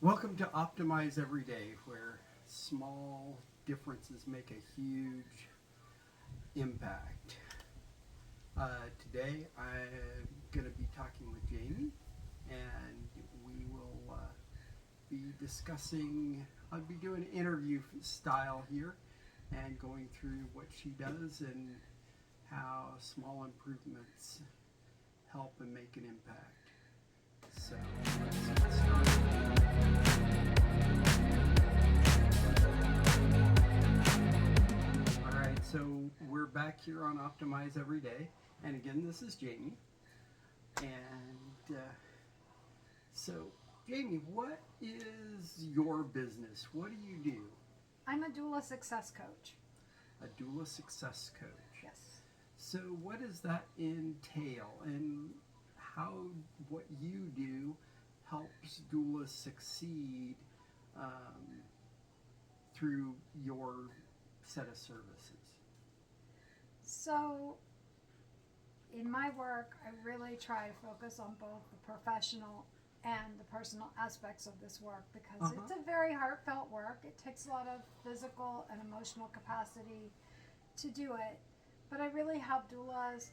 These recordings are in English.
Welcome to Optimize Every Day, where small differences make a huge impact. Today I'm going to be talking with Jamie, and we will be discussing, I'll be doing interview style here and going through what she does and how small improvements help and make an impact. So let's get started. All right, so we're back here on Optimize Every Day, and again, this is Jamie. And so, Jamie, what is your business? What do you do? I'm a doula success coach. A doula success coach. Yes. So, what does that entail, and how what you do helps doulas succeed through your set of services? So, in my work, I really try to focus on both the professional and the personal aspects of this work because it's a very heartfelt work. It takes a lot of physical and emotional capacity to do it. But I really help doulas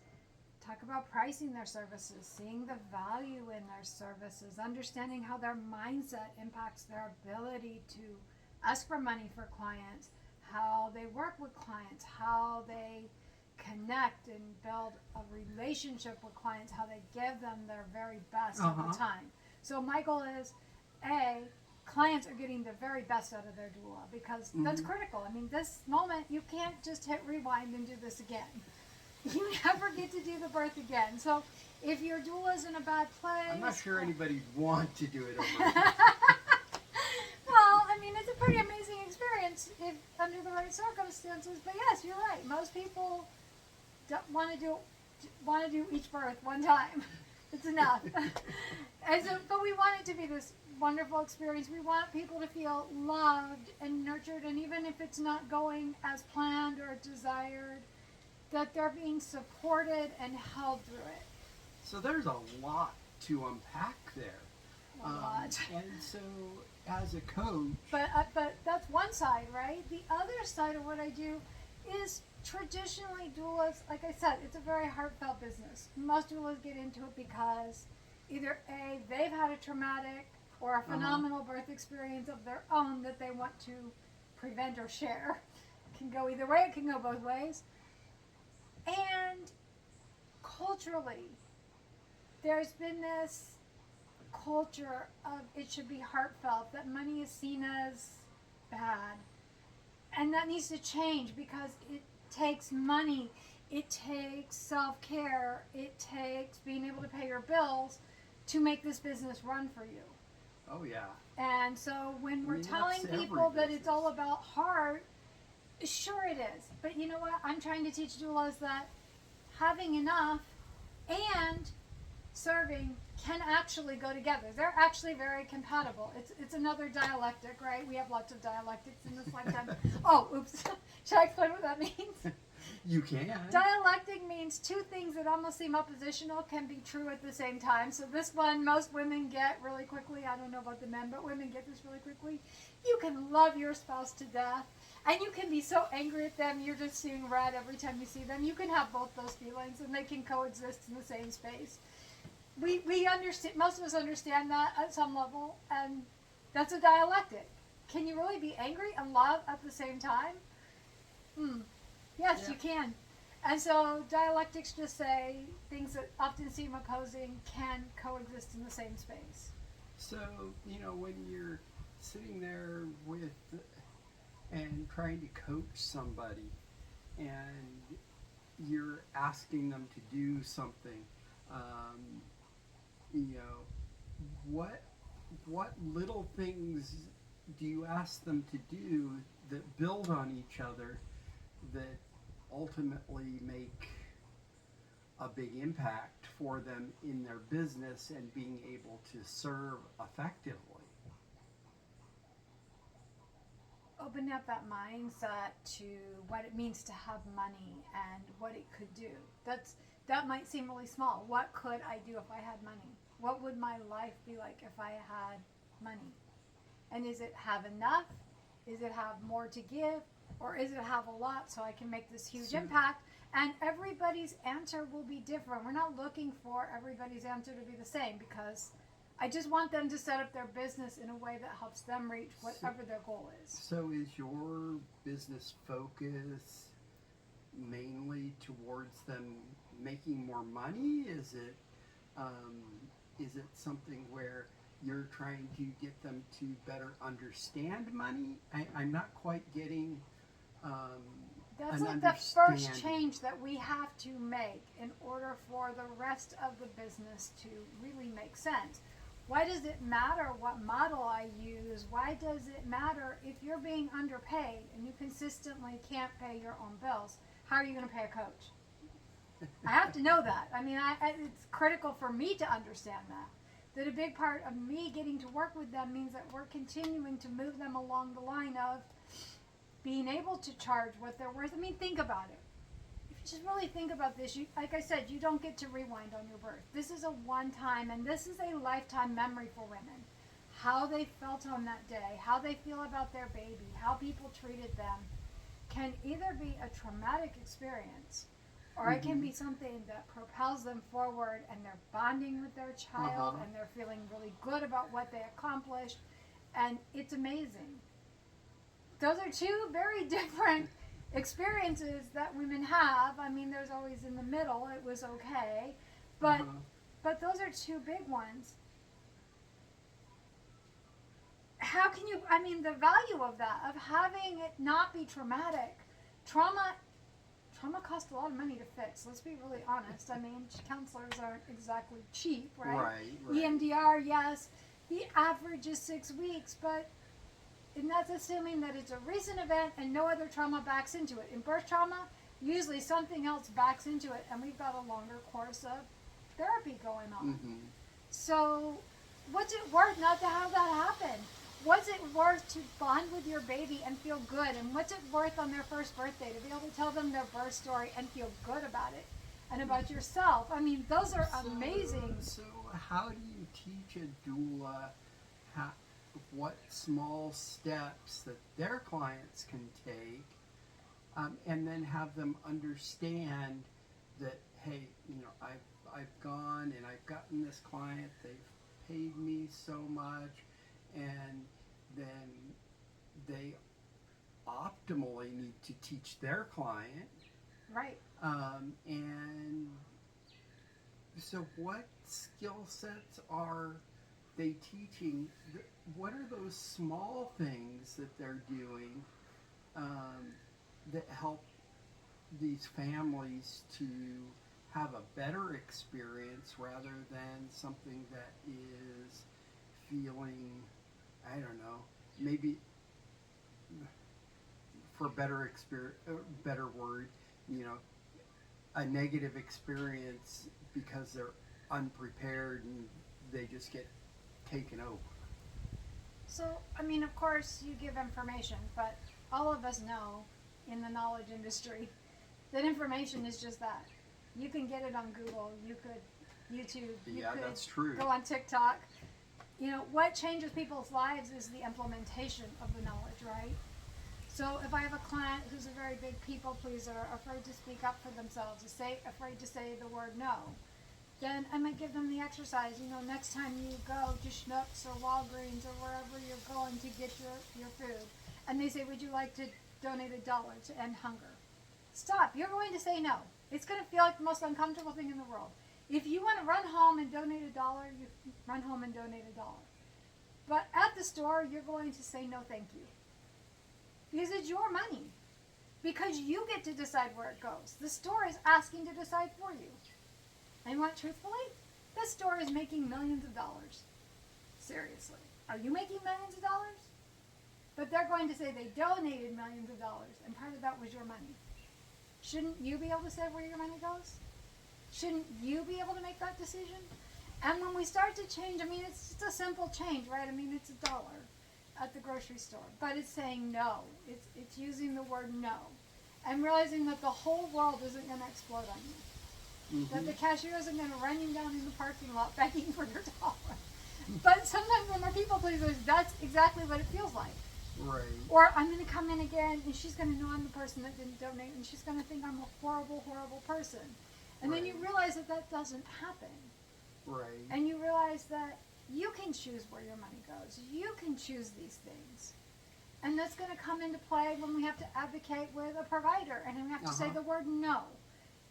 talk about pricing their services, seeing the value in their services, understanding how their mindset impacts their ability to ask for money for clients, how they work with clients, how they connect and build a relationship with clients, how they give them their very best all the time. So my goal is, clients are getting the very best out of their doula because that's critical. I mean, this moment, you can't just hit rewind and do this again. You never get to do the birth again. So if your doula's in a bad place... I'm not sure anybody'd want to do it over. Well, I mean, it's a pretty amazing experience if under the right circumstances. But yes, you're right. Most people don't want to do each birth one time. It's enough. But we want it to be this wonderful experience. We want people to feel loved and nurtured, and even if it's not going as planned or desired, that they're being supported and held through it. So there's a lot to unpack there. A lot. And so, as a coach... But that's one side, right? The other side of what I do is traditionally doulas, like I said, it's a very heartfelt business. Most doulas get into it because either A, they've had a traumatic or a phenomenal birth experience of their own that they want to prevent or share. It can go either way, it can go both ways. And culturally, there's been this culture of it should be heartfelt, that money is seen as bad. And that needs to change because it takes money, it takes self-care, it takes being able to pay your bills to make this business run for you. Oh, yeah. And so when we're telling people that it's all about heart, sure it is. But you know what? I'm trying to teach doulas that having enough and serving can actually go together. They're actually very compatible. It's another dialectic, right? We have lots of dialectics in this lifetime. Oh, oops. Should I explain what that means? You can. Dialectic means two things that almost seem oppositional can be true at the same time. So this one, most women get really quickly. I don't know about the men, but women get this really quickly. You can love your spouse to death, and you can be so angry at them you're just seeing red every time you see them. You can have both those feelings, and they can coexist in the same space. We understand, most of us understand that at some level, and that's a dialectic. Can you really be angry and love at the same time? Yes, you can. And so dialectics just say things that often seem opposing can coexist in the same space. So, when you're sitting there with and trying to coach somebody and you're asking them to do something, what little things do you ask them to do that build on each other that ultimately make a big impact for them in their business and being able to serve effectively? Open up that mindset to what it means to have money and what it could do. That might seem really small. What could I do if I had money? What would my life be like if I had money? And is it have enough? Is it have more to give? Or is it have a lot so I can make this huge impact? And everybody's answer will be different. We're not looking for everybody's answer to be the same, because I just want them to set up their business in a way that helps them reach whatever their goal is. So is your business focus mainly towards them making more money? Is it something where you're trying to get them to better understand money? I'm not quite getting That's an like the first understanding. change that we have to make in order for the rest of the business to really make sense. Why does it matter what model I use? Why does it matter if you're being underpaid and you consistently can't pay your own bills? How are you going to pay a coach? I have to know that. I mean, it's critical for me to understand that. That a big part of me getting to work with them means that we're continuing to move them along the line of being able to charge what they're worth. I mean, think about it. If you just really think about this, like I said, you don't get to rewind on your birth. This is a one-time, and this is a lifetime memory for women. How they felt on that day, how they feel about their baby, how people treated them, can either be a traumatic experience, or it can be something that propels them forward, and they're bonding with their child, and they're feeling really good about what they accomplished, and it's amazing. Those are two very different experiences that women have. I mean, there's always in the middle, it was okay, but those are two big ones. How can you, I mean, the value of that, of having it not be traumatic. Trauma costs a lot of money to fix. Let's be really honest. I mean, counselors aren't exactly cheap, right? Right. EMDR, yes. The average is 6 weeks, and that's assuming that it's a recent event and no other trauma backs into it. In birth trauma, usually something else backs into it, and we've got a longer course of therapy going on. So what's it worth not to have that happen? What's it worth to bond with your baby and feel good? And what's it worth on their first birthday to be able to tell them their birth story and feel good about it and about yourself? I mean, those are amazing. So how do you teach a doula what small steps that their clients can take, and then have them understand that, hey, I've gone and I've gotten this client, they've paid me so much, and then they optimally need to teach their client. Right. And so what skill sets are they teaching? What are those small things that they're doing that help these families to have a better experience rather than something that is feeling, I don't know, maybe for better word, a negative experience because they're unprepared and they just get taken over. So, I mean, of course, you give information, but all of us know in the knowledge industry that information is just that. You can get it on Google, you could YouTube, you could that's true. go on TikTok. What changes people's lives is the implementation of the knowledge, right? So if I have a client who's a very big people pleaser, afraid to speak up for themselves, afraid to say the word no, then I might give them the exercise. Next time you go to Schnucks or Walgreens or wherever you're going to get your food, and they say, would you like to donate $1 to end hunger? Stop. You're going to say no. It's going to feel like the most uncomfortable thing in the world. If you want to run home and donate $1, you run home and donate $1. But at the store, you're going to say no thank you. Because it's your money. Because you get to decide where it goes. The store is asking to decide for you. And what, truthfully? This store is making millions of dollars. Seriously. Are you making millions of dollars? But they're going to say they donated millions of dollars, and part of that was your money. Shouldn't you be able to say where your money goes? Shouldn't you be able to make that decision? And when we start to change, I mean, it's just a simple change, right? I mean, it's $1 at the grocery store, but it's saying no. It's using the word no, and realizing that the whole world isn't going to explode on you. That the cashier isn't going to run you down in the parking lot begging for your $1. But sometimes when we're people pleasers, that's exactly what it feels like. Right. Or I'm going to come in again, and she's going to know I'm the person that didn't donate, and she's going to think I'm a horrible, horrible person. And then you Right. realize that that doesn't happen. Right. And you realize that you can choose where your money goes. You can choose these things. And that's going to come into play when we have to advocate with a provider, and we have to say the word no.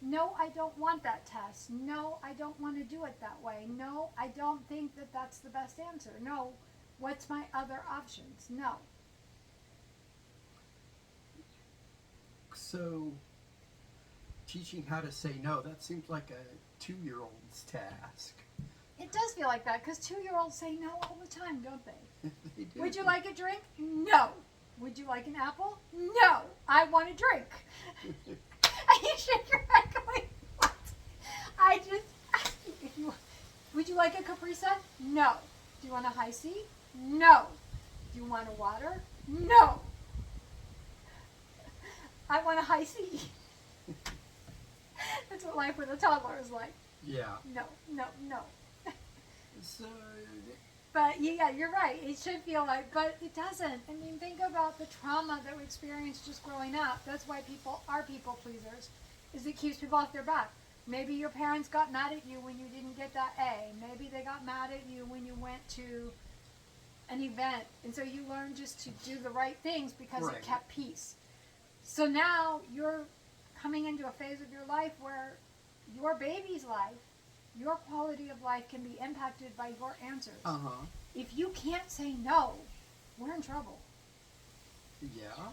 No, I don't want that test. No, I don't want to do it that way. No, I don't think that that's the best answer. No, what's my other options? No. So, teaching how to say no, that seems like a 2-year-old's task. It does feel like that because 2-year-olds say no all the time, don't they? They do. Would you like a drink? No. Would you like an apple? No. I want a drink. And you shake your head going, what? Would you like a Capri Sun? No. Do you want a high C? No. Do you want a water? No. I want a high C. That's what life with a toddler is like. Yeah. No, no, no. So, But yeah, you're right. It should feel like, but it doesn't. I mean, think about the trauma that we experienced just growing up. That's why people are people pleasers, is it keeps people off their back. Maybe your parents got mad at you when you didn't get that A. Maybe they got mad at you when you went to an event. And so you learned just to do the right things because Right. it kept peace. So now you're coming into a phase of your life where your baby's life, your quality of life can be impacted by your answers. If you can't say no, we're in trouble. Yeah.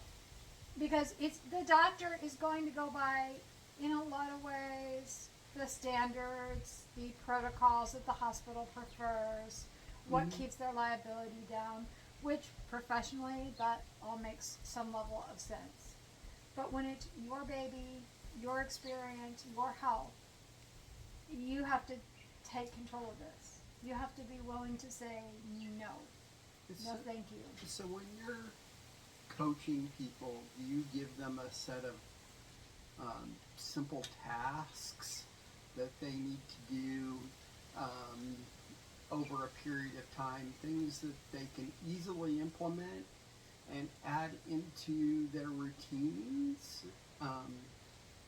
Because it's the doctor is going to go by, in a lot of ways, the standards, the protocols that the hospital prefers, what keeps their liability down, which professionally that all makes some level of sense. But when it's your baby, your experience, your health, you have to take control of this. You have to be willing to say no. No, thank you. So when you're coaching people, do you give them a set of simple tasks that they need to do over a period of time, things that they can easily implement and add into their routines?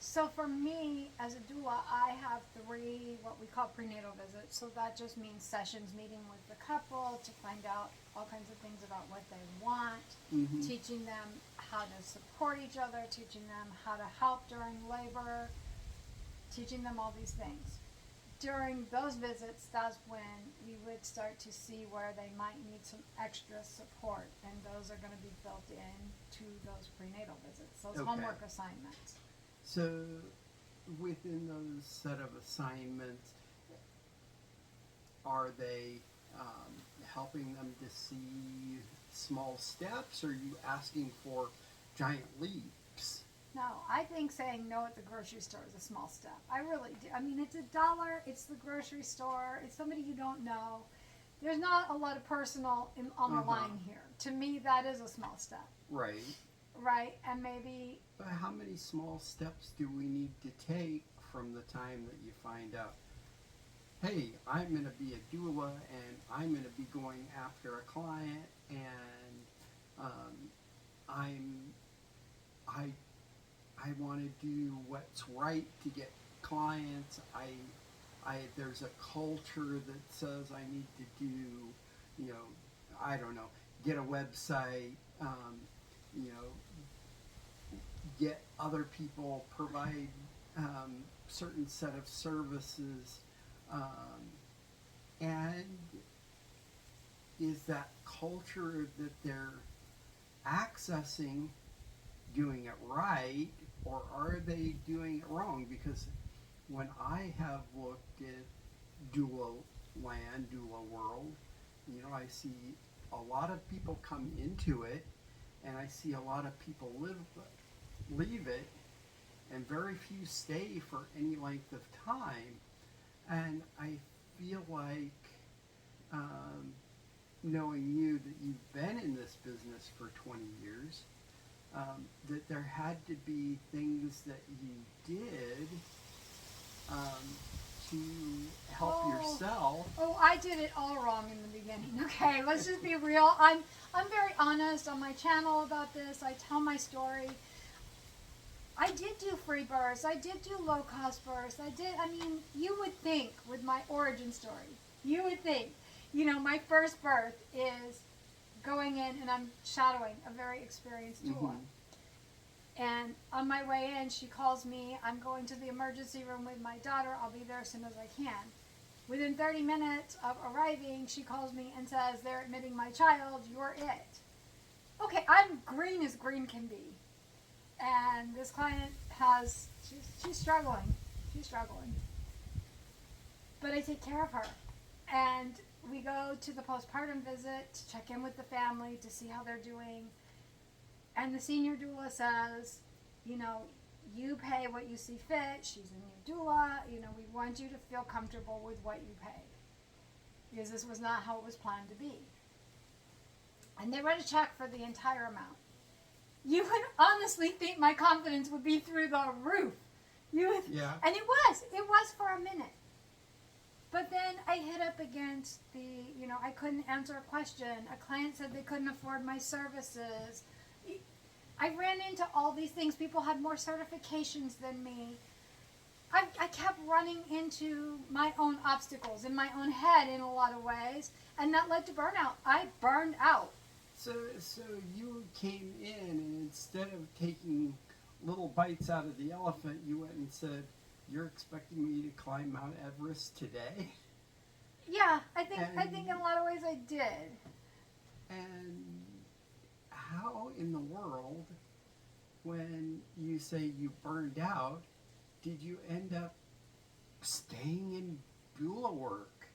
So for me, as a doula, I have 3 what we call prenatal visits. So that just means sessions meeting with the couple to find out all kinds of things about what they want, teaching them how to support each other, teaching them how to help during labor, teaching them all these things. During those visits, that's when we would start to see where they might need some extra support, and those are going to be built into those prenatal visits, those homework assignments. So within those set of assignments, are they helping them to see small steps, or are you asking for giant leaps? No, I think saying no at the grocery store is a small step. I really do. I mean, it's $1. It's the grocery store. It's somebody you don't know. There's not a lot of personal on the line here. To me, that is a small step. Right. Right? And maybe... But how many small steps do we need to take from the time that you find out, hey, I'm going to be a doula and I'm going to be going after a client, and I want to do what's right to get clients. There's a culture that says I need to do, I don't know, get a website, get other people, provide certain set of services, and is that culture that they're accessing doing it right, or are they doing it wrong? Because when I have looked at doula land, doula world, I see a lot of people come into it, and I see a lot of people leave it, and very few stay for any length of time. And I feel like, knowing you, that you've been in this business for 20 years, that there had to be things that you did to help yourself. Oh, I did it all wrong in the beginning. Okay, let's just be real. I'm very honest on my channel about this. I tell my story. I did do free births. I did do low cost births. I mean, you would think with my origin story, you would think, my first birth is going in and I'm shadowing a very experienced doula. And on my way in, she calls me. I'm going to the emergency room with my daughter. I'll be there as soon as I can. Within 30 minutes of arriving, she calls me and says, they're admitting my child. You're it. Okay, I'm green as green can be. And this client she's struggling. She's struggling. But I take care of her. And we go to the postpartum visit to check in with the family to see how they're doing. And the senior doula says, you pay what you see fit. She's a new doula. We want you to feel comfortable with what you pay. Because this was not how it was planned to be. And they wrote a check for the entire amount. You would honestly think my confidence would be through the roof. Yeah. And it was for a minute. But then I hit up against I couldn't answer a question. A client said they couldn't afford my services. I ran into all these things. People had more certifications than me. I kept running into my own obstacles in my own head in a lot of ways, and that led to burnout. I burned out. So you came in, and instead of taking little bites out of the elephant, you went and said, "You're expecting me to climb Mount Everest today?" Yeah, I think in a lot of ways I did. And how in the world, when you say you burned out, did you end up staying in doula work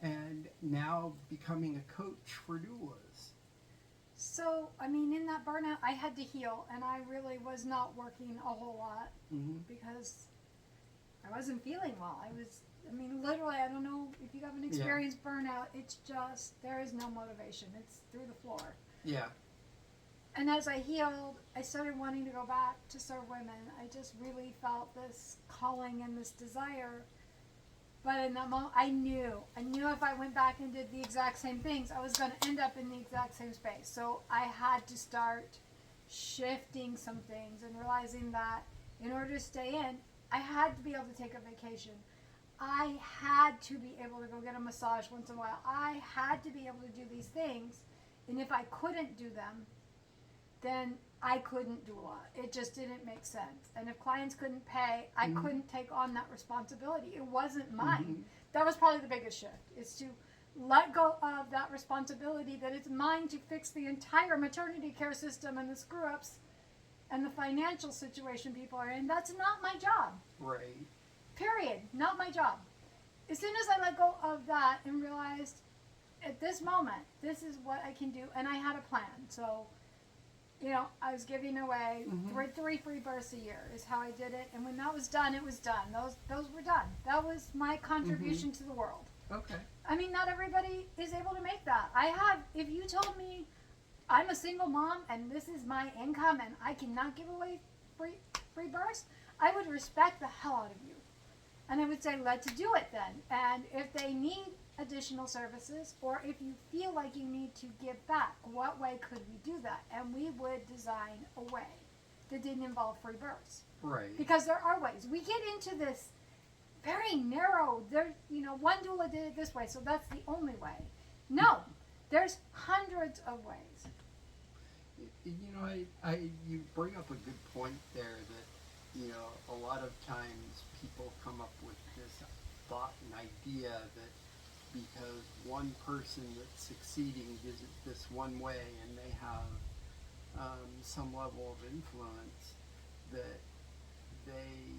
and now becoming a coach for doulas? So, in that burnout, I had to heal, and I really was not working a whole lot because I wasn't feeling well. Literally, I don't know if you haven't experienced burnout, it's just, there is no motivation. It's through the floor. Yeah. And as I healed, I started wanting to go back to serve women. I just really felt this calling and this desire. But in that moment, I knew if I went back and did the exact same things, I was going to end up in the exact same space. So I had to start shifting some things and realizing that in order to stay in, I had to be able to take a vacation. I had to be able to go get a massage once in a while. I had to be able to do these things. And if I couldn't do them, then I couldn't do a lot. It just didn't make sense. And if clients couldn't pay, I couldn't take on that responsibility. It wasn't mine. That was probably the biggest shift, is to let go of that responsibility that it's mine to fix the entire maternity care system and the screw-ups and the financial situation people are in. That's not my job. Right. Period. Not my job. As soon as I let go of that and realized at this moment, this is what I can do, and I had a plan. So, I was giving away three free births a year is how I did it. And when that was done, it was done. Those were done. That was my contribution to the world. Okay. Not everybody is able to make that. If you told me I'm a single mom and this is my income and I cannot give away free births, I would respect the hell out of you. And I would say, let's do it then. And if they need additional services, or if you feel like you need to give back, what way could we do that? And we would design a way that didn't involve free births. Right. Because there are ways. We get into this very narrow, one doula did it this way, so that's the only way. No, there's hundreds of ways. You bring up a good point there that, a lot of times people come up with this thought and idea that because one person that's succeeding does it this one way and they have some level of influence, that they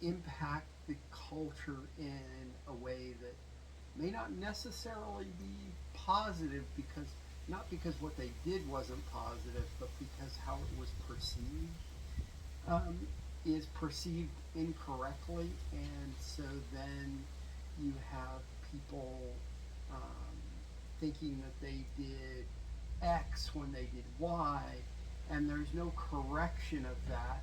impact the culture in a way that may not necessarily be positive, not because what they did wasn't positive, but because how it was perceived is perceived incorrectly, and so then you have people thinking that they did X when they did Y, and there's no correction of that.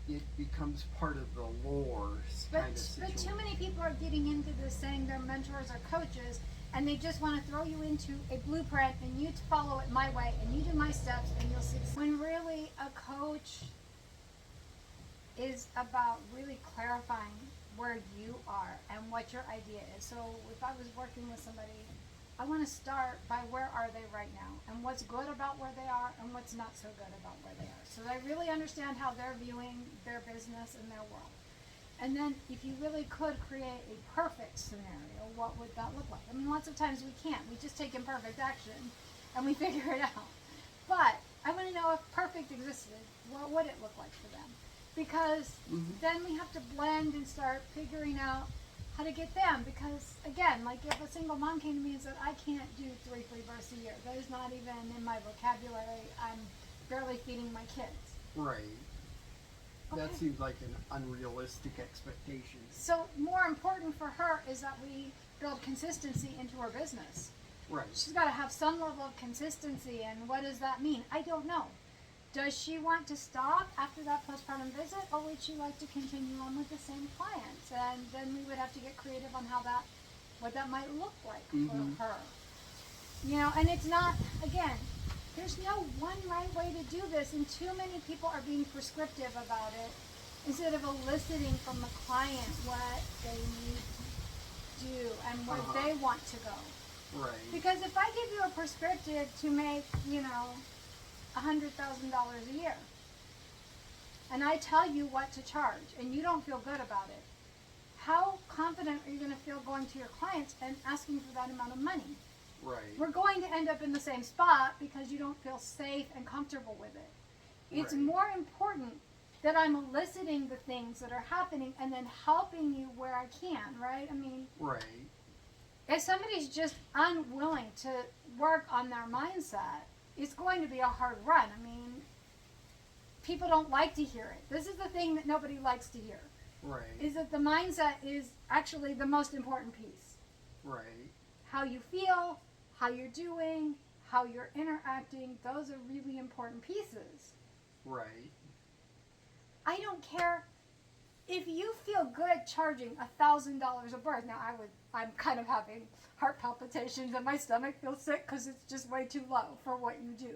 it becomes part of the lore kind of situation. But too many people are getting into this saying they're mentors or coaches, and they just want to throw you into a blueprint and you follow it my way and you do my steps and you'll succeed. When really a coach is about really clarifying where you are and what your idea is. So if I was working with somebody, I want to start by where are they right now and what's good about where they are and what's not so good about where they are. So I really understand how they're viewing their business and their world. And then if you really could create a perfect scenario, what would that look like? I mean, lots of times we can't. We just take imperfect action and we figure it out. But I want to know if perfect existed, what would it look like for them? Because then we have to blend and start figuring out how to get them. Because again, like if a single mom came to me and said, I can't do 3 free births a year, that is not even in my vocabulary. I'm barely feeding my kids. Right. Okay. That seems like an unrealistic expectation. So more important for her is that we build consistency into her business. Right. She's got to have some level of consistency, and what does that mean? I don't know. Does she want to stop after that postpartum visit, or would she like to continue on with the same clients? And then we would have to get creative on what that might look like for her. You know, and it's not, again, there's no one right way to do this, and too many people are being prescriptive about it instead of eliciting from the client what they need to do and where they want to go. Right. Because if I give you a prescriptive to make, $100,000 a year, and I tell you what to charge, and you don't feel good about it, how confident are you going to feel going to your clients and asking for that amount of money? Right. We're going to end up in the same spot because you don't feel safe and comfortable with it. It's more important that I'm eliciting the things that are happening and then helping you where I can, right? I mean, if somebody's just unwilling to work on their mindset, it's going to be a hard run. I mean, people don't like to hear it. This is the thing that nobody likes to hear. Right. Is that the mindset is actually the most important piece. Right. How you feel, how you're doing, how you're interacting, those are really important pieces. Right. I don't care if you feel good charging $1,000 a birth. Now I'm kind of having heart palpitations and my stomach feels sick because it's just way too low for what you do.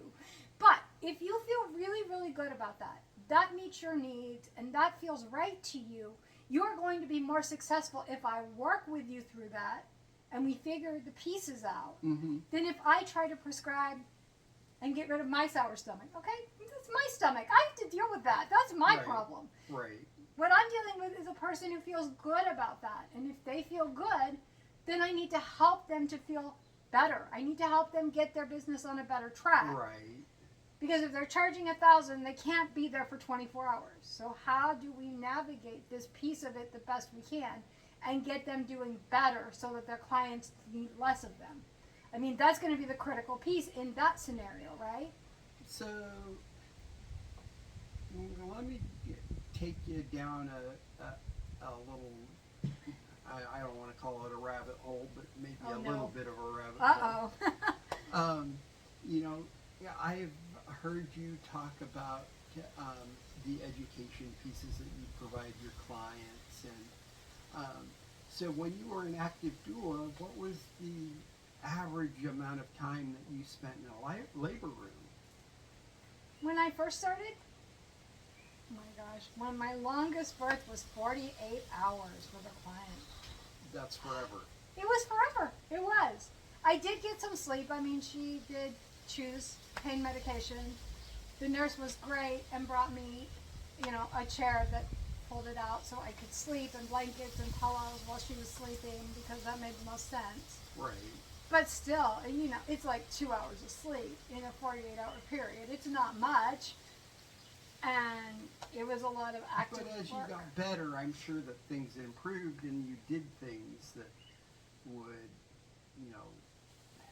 But if you feel really, really good about that, that meets your needs and that feels right to you, you're going to be more successful if I work with you through that and we figure the pieces out than if I try to prescribe and get rid of my sour stomach. Okay? That's my stomach. I have to deal with that. That's my problem. Right. What I'm dealing with is a person who feels good about that. And if they feel good, then I need to help them to feel better. I need to help them get their business on a better track. Right. Because if they're charging $1,000, they can't be there for 24 hours. So how do we navigate this piece of it the best we can and get them doing better so that their clients need less of them? I mean, that's going to be the critical piece in that scenario, right? So, let me take you down a little, I don't want to call it a rabbit hole, but maybe little bit of a rabbit hole. Uh-oh. I've heard you talk about the education pieces that you provide your clients. And so when you were an active doula, what was the average amount of time that you spent in a labor room? When I first started, oh my gosh, when my longest birth was 48 hours with a client. That's forever. It was forever. It was. I did get some sleep. I mean, she did choose pain medication. The nurse was great and brought me, a chair that folded out so I could sleep, and blankets and pillows while she was sleeping, because that made the most sense. Right. But still, it's like 2 hours of sleep in a 48-hour period. It's not much. And it was a lot of active But as work. you got better, I'm sure that things improved and you did things that would,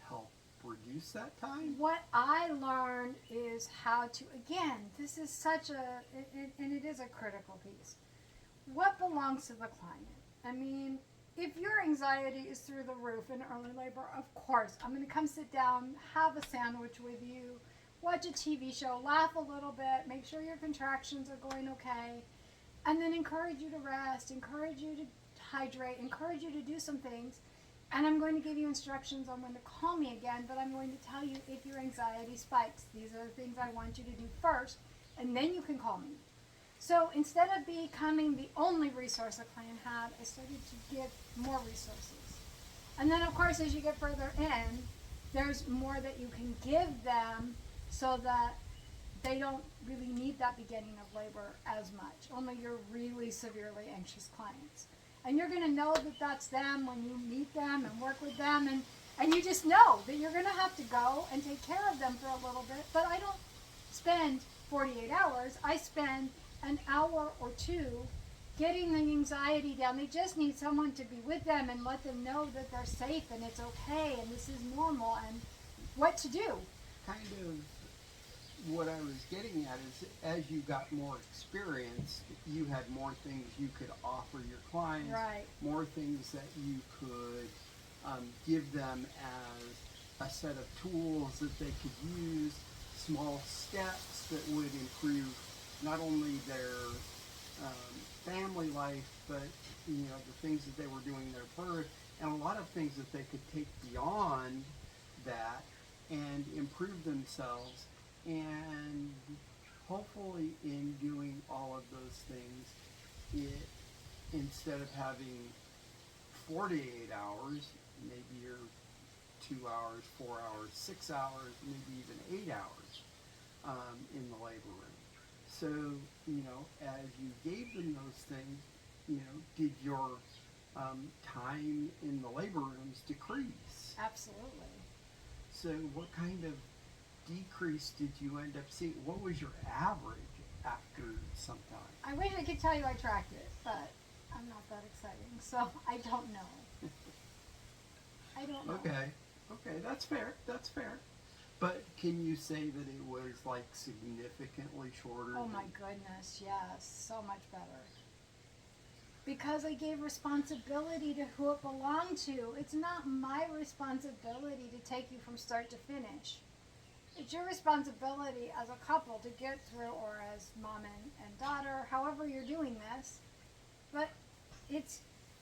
help reduce that time. What I learned is how to, again, this is such and it is a critical piece. What belongs to the client? I mean, if your anxiety is through the roof in early labor, of course, I'm going to come sit down, have a sandwich with you, watch a TV show, laugh a little bit, make sure your contractions are going okay. and then encourage you to rest, encourage you to hydrate, encourage you to do some things. And I'm going to give you instructions on when to call me again, but I'm going to tell you if your anxiety spikes. These are the things I want you to do first, and then you can call me. So instead of becoming the only resource a client had, I started to give more resources. And then, of course, as you get further in, there's more that you can give them so that they don't really need that beginning of labor as much, only your really severely anxious clients. And you're going to know that that's them when you meet them and work with them. And you just know that you're going to have to go and take care of them for a little bit. But I don't spend 48 hours. I spend an hour or two getting the anxiety down. They just need someone to be with them and let them know that they're safe and it's okay and this is normal and what to do. Kind of what I was getting at is as you got more experience, you had more things you could offer your clients, Right. more things that you could give them as a set of tools that they could use, small steps that would improve not only their family life, but the things that they were doing in their birth, and a lot of things that they could take beyond that and improve themselves. And hopefully in doing all of those things, instead of having 48 hours, maybe you're 2 hours, 4 hours, 6 hours, maybe even 8 hours in the labor room. So, as you gave them those things, did your time in the labor rooms decrease? Absolutely. So what kind of decrease did you end up seeing? What was your average after some time? I wish I could tell you I tracked it, but I'm not that exciting, so I don't know. I don't know. Okay, that's fair. But can you say that it was like significantly shorter? Oh my goodness, yes, so much better. Because I gave responsibility to who it belonged to. It's not my responsibility to take you from start to finish. It's your responsibility as a couple to get through, or as mom and daughter, however you're doing this. But it's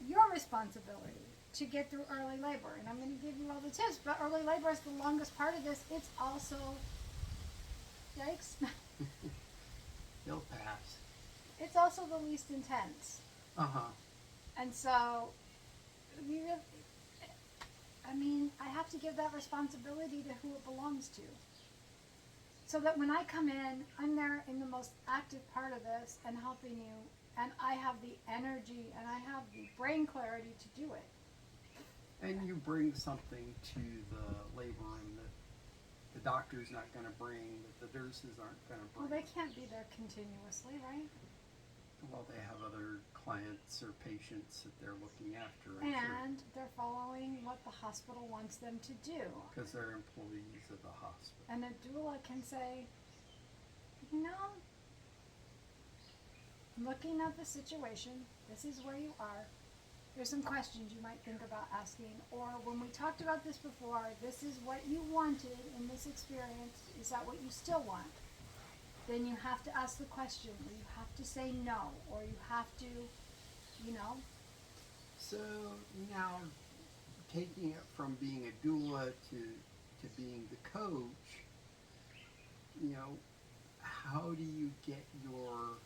your responsibility to get through early labor. And I'm going to give you all the tips, but early labor is the longest part of this. It's also, yikes, They'll pass. it's also the least intense. Uh-huh. And so, I have to give that responsibility to who it belongs to. So that when I come in, I'm there in the most active part of this and helping you, and I have the energy and I have the brain clarity to do it. And you bring something to the labor room that the doctor's not going to bring, that the nurses aren't going to Well, bring. they can't be there continuously, right? Well, they have other clients or patients that they're looking after, I'm sure. And they're following what the hospital wants them to do. Because they're employees of the hospital. And a doula can say, looking at the situation, this is where you are. There's some questions you might think about asking. Or when we talked about this before, this is what you wanted in this experience. Is that what you still want? Then you have to ask the question, or you have to say no, or you have to, So now, taking it from being a doula to being the coach, how do you get your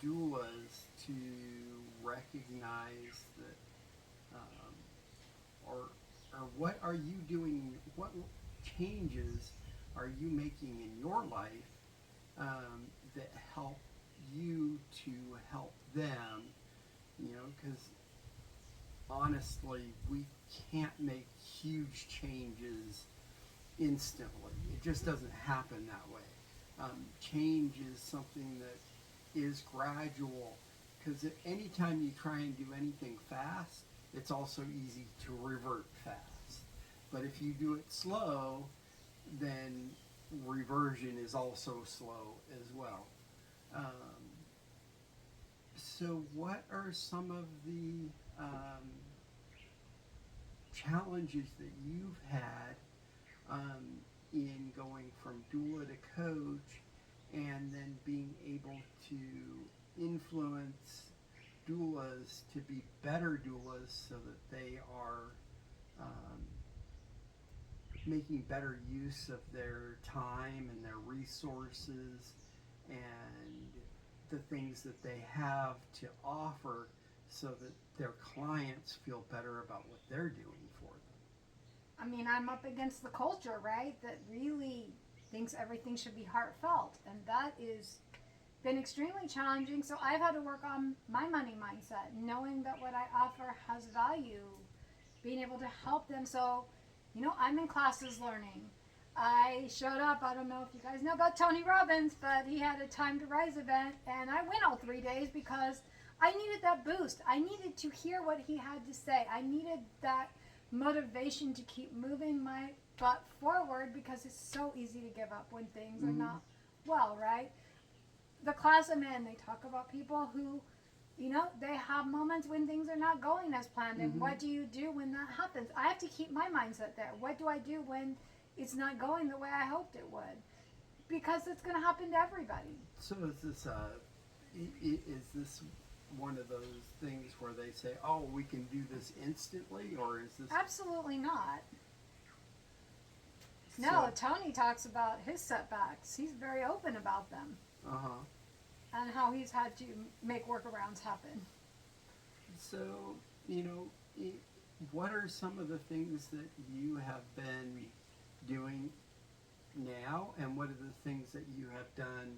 doulas to recognize that, or what are you doing? What changes are you making in your life that help you to help them? Because honestly, we can't make huge changes instantly. It just doesn't happen that way. Change is something that is gradual, because anytime you try and do anything fast, it's also easy to revert fast. But if you do it slow, then reversion is also slow as well. So what are some of the challenges that you've had in going from doula to coach, and then being able to influence doulas to be better doulas so that they are um, making better use of their time and their resources and the things that they have to offer so that their clients feel better about what they're doing for them. I mean, I'm up against the culture, right, that really thinks everything should be heartfelt, and that is been extremely challenging. So I've had to work on my money mindset, knowing that what I offer has value, being able to help them. So, you know, I'm in classes learning. I showed up, I don't know if you guys know about Tony Robbins, but he had a Time to Rise event, and I went all 3 days because I needed that boost. I needed to hear what he had to say. I needed that motivation to keep moving my butt forward because it's so easy to give up when things are not well, right? The class I'm in, they talk about people who, you know, they have moments when things are not going as planned. And what do you do when that happens? I have to keep my mindset there. What do I do when it's not going the way I hoped it would? Because it's going to happen to everybody. So is this one of those things where they say, oh, we can do this instantly, or is this... Absolutely not. No, Tony talks about his setbacks. He's very open about them. And how he's had to make workarounds happen. So, you know, what are some of the things that you have been doing now, and what are the things that you have done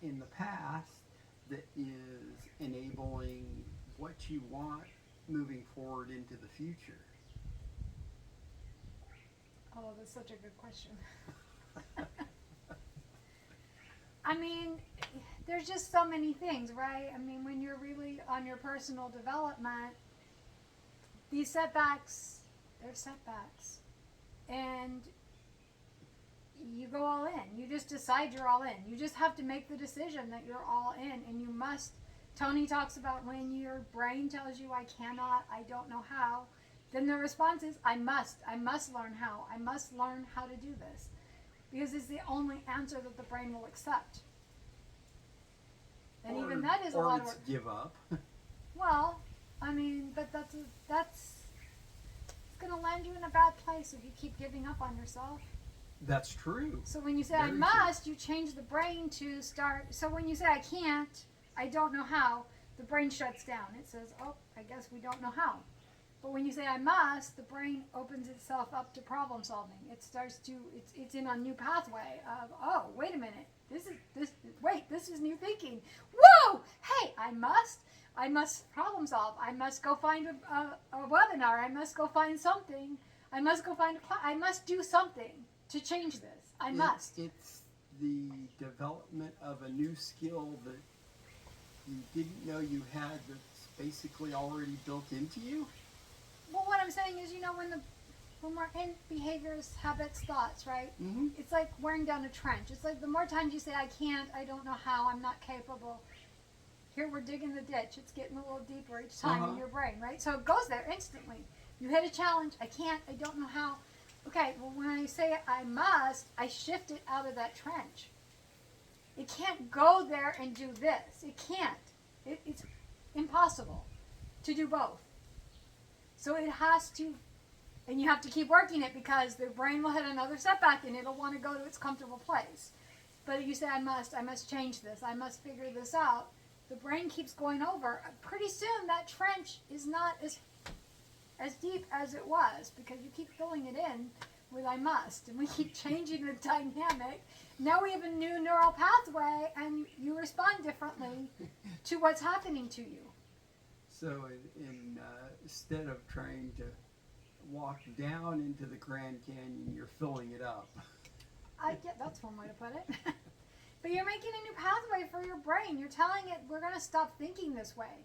in the past that is enabling what you want moving forward into the future? Oh, that's such a good question. I mean, there's just so many things, right? I mean, when you're really on your personal development, these setbacks, they're setbacks. And you go all in. You just decide you're all in. You just have to make the decision that you're all in. And you must, Tony talks about when your brain tells you, I cannot, I don't know how, then the response is, I must learn how. I must learn how to do this. Because it's the only answer that the brain will accept. And even that is a lot of work. Or give up. Well, I mean, but that's it's going to land you in a bad place if you keep giving up on yourself. That's true. So when you say Very I must, you change the brain to start. So when you say I can't, I don't know how, the brain shuts down. It says, oh, I guess we don't know how. But when you say I must, the brain opens itself up to problem solving. It starts to, it's in a new pathway of, oh, wait a minute. This is new thinking. Whoa! Hey, I must problem solve. I must go find a webinar. I must go find something. I must go find I must do something to change this. I must. It's the development of a new skill that you didn't know you had that's basically already built into you. Well, what I'm saying is, you know, when we're in behaviors, habits, thoughts, right? Mm-hmm. It's like wearing down a trench. It's like the more times you say, I can't, I don't know how, I'm not capable. Here we're digging the ditch. It's getting a little deeper each time in your brain, right? So it goes there instantly. You hit a challenge. I can't, I don't know how. Okay, well, when I say I must, I shift it out of that trench. It can't go there and do this. It can't. It's impossible to do both. So it has to, and you have to keep working it because the brain will hit another setback and it'll want to go to its comfortable place. But if you say, I must change this, I must figure this out, the brain keeps going over. Pretty soon that trench is not as deep as it was because you keep filling it in with I must. And we keep changing the dynamic. Now we have a new neural pathway and you respond differently to what's happening to you. So instead of trying to walk down into the Grand Canyon, you're filling it up. Yeah, that's one way to put it. But you're making a new pathway for your brain. You're telling it, we're going to stop thinking this way.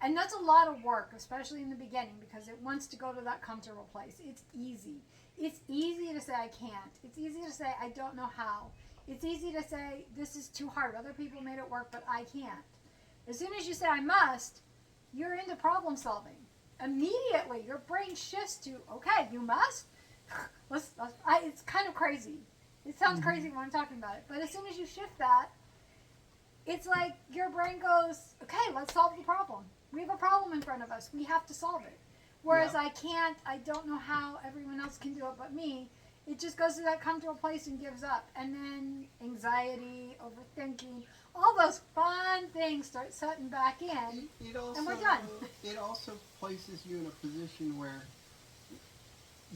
And that's a lot of work, especially in the beginning, because it wants to go to that comfortable place. It's easy. It's easy to say, I can't. It's easy to say, I don't know how. It's easy to say, this is too hard. Other people made it work, but I can't. As soon as you say, I must, you're into problem solving. Immediately, your brain shifts to, okay, you must? It's kind of crazy. It sounds crazy when I'm talking about it. But as soon as you shift that, it's like your brain goes, okay, let's solve the problem. We have a problem in front of us. We have to solve it. Whereas Yeah. I don't know how everyone else can do it but me. It just goes to that comfortable place and gives up. And then anxiety, overthinking, all those fun things start setting back in. It also, And we're done. It also places you in a position where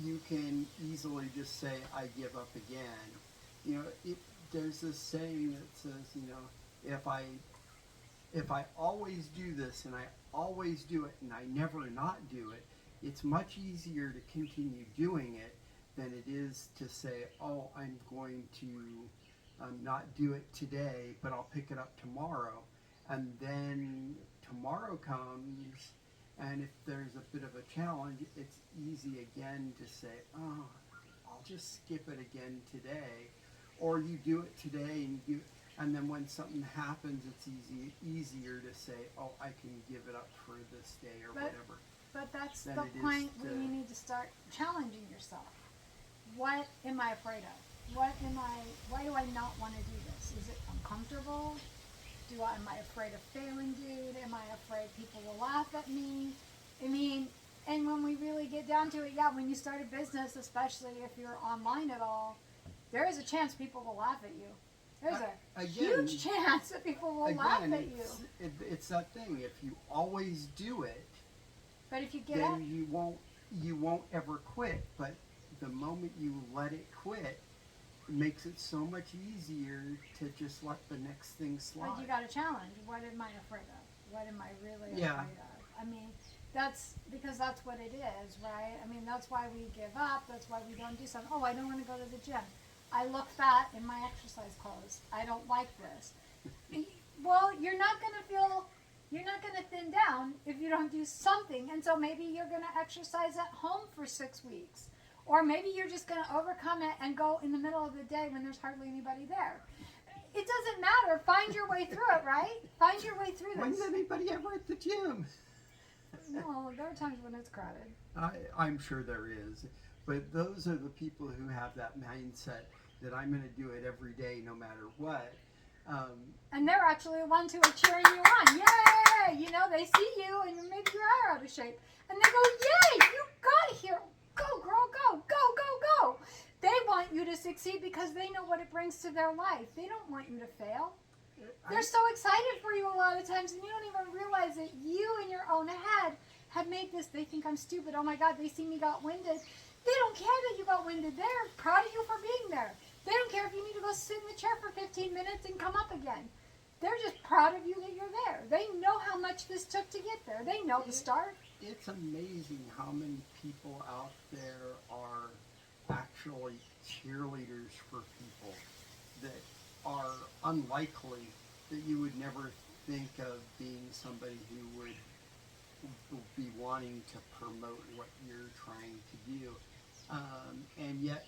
you can easily just say, I give up again. You know, there's this saying that says, you know, if I always do this and I always do it and I never not do it, it's much easier to continue doing it than it is to say, oh, I'm going to not do it today, but I'll pick it up tomorrow. And then tomorrow comes, and if there's a bit of a challenge, it's easy again to say, oh, I'll just skip it again today. Or you do it today and then when something happens, it's easier to say, oh, I can give it up for this day or whatever. But that's than the it is point to- where you need to start challenging yourself. What am I afraid of? Why do I not want to do this? Is it uncomfortable? Am I afraid of failing, dude? Am I afraid people will laugh at me? I mean, and when we really get down to it, yeah, when you start a business, especially if you're online at all, there is a chance people will laugh at you. There's a huge chance that people will laugh at you. It's that thing. If you always do it, But if you get up, then you won't ever quit. But the moment you let it quit, it makes it so much easier to just let the next thing slide. but you got to challenge. What am I afraid of? What am I really Yeah. afraid of? I mean, that's because that's what it is, right? I mean, that's why we give up. That's why we don't do something. Oh, I don't want to go to the gym. I look fat in my exercise clothes. I don't like this. Well, you're not going to thin down if you don't do something. And so maybe you're going to exercise at home for 6 weeks. Or maybe you're just going to overcome it and go in the middle of the day when there's hardly anybody there. It doesn't matter. Find your way through it, right? Find your way through When's this. anybody ever at the gym? No, there are times when it's crowded. I'm sure there is. But those are the people who have that mindset that I'm going to do it every day no matter what. And they're actually the ones who are cheering you on. Yay! You know, they see you and maybe you are out of shape. And they go, yay! You got here! Go, girl, go! Go, go, go! They want you to succeed because they know what it brings to their life. They don't want you to fail. They're so excited for you a lot of times, and you don't even realize that you in your own head have made this. They think I'm stupid. Oh my God, they see me got winded. They don't care that you got winded. They're proud of you for being there. They don't care if you need to go sit in the chair for 15 minutes and come up again. They're just proud of you that you're there. They know how much this took to get there. They know the start. It's amazing how many people out there are actually cheerleaders for people that are unlikely, that you would never think of being somebody who would be wanting to promote what you're trying to do. And yet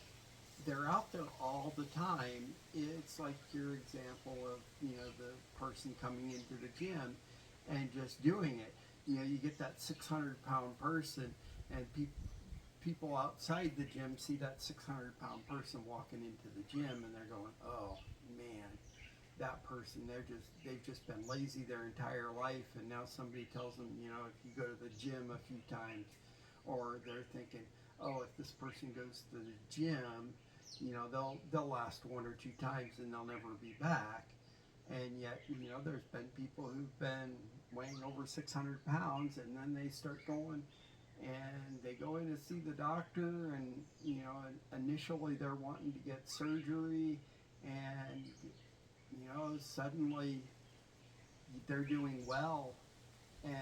they're out there all the time. It's like your example of, you know, the person coming into the gym and just doing it. You know, you get that 600-pound person, and people outside the gym see that 600-pound person walking into the gym, and they're going, oh man, that person, they've just been lazy their entire life, and now somebody tells them, you know, if you go to the gym a few times, or they're thinking, oh, if this person goes to the gym, you know, they'll last 1 or 2 times and they'll never be back. And yet, you know, there's been people who've been weighing over 600 pounds, and then they start going and they go in to see the doctor, and, you know, initially they're wanting to get surgery, and, you know, suddenly they're doing well, and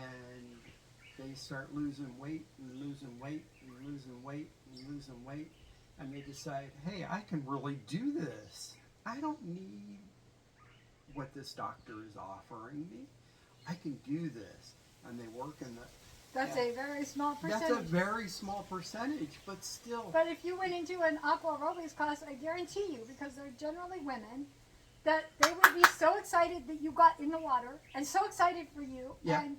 they start losing weight and losing weight and losing weight and losing weight, and they decide, hey, I can really do this. I don't need what this doctor is offering me. I can do this. And they work in the... That's a very small percentage. That's a very small percentage, but still... But if you went into an aqua aerobics class, I guarantee you, because they're generally women, that they would be so excited that you got in the water and so excited for you, Yeah. and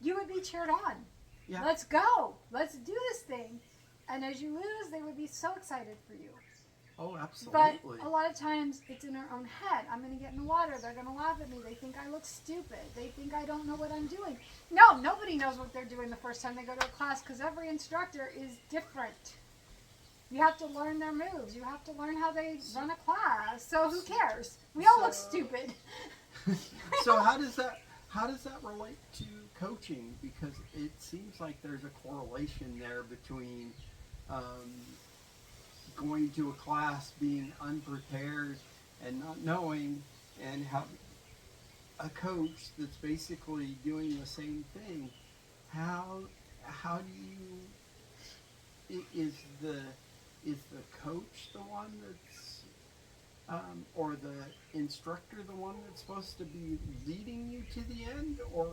you would be cheered on. Yeah. Let's go. Let's do this thing. And as you lose, they would be so excited for you. Oh, But absolutely. a lot of times it's in our own head. I'm going to get in the water. They're going to laugh at me. They think I look stupid. They think I don't know what I'm doing. No, nobody knows what they're doing the first time they go to a class because every instructor is different. You have to learn their moves. You have to learn how they run a class. So who cares? We all look stupid. So how does that relate to coaching? Because it seems like there's a correlation there between going to a class, being unprepared and not knowing, and have a coach that's basically doing the same thing. How do you is the coach the one that's or the instructor the one that's supposed to be leading you to the end, or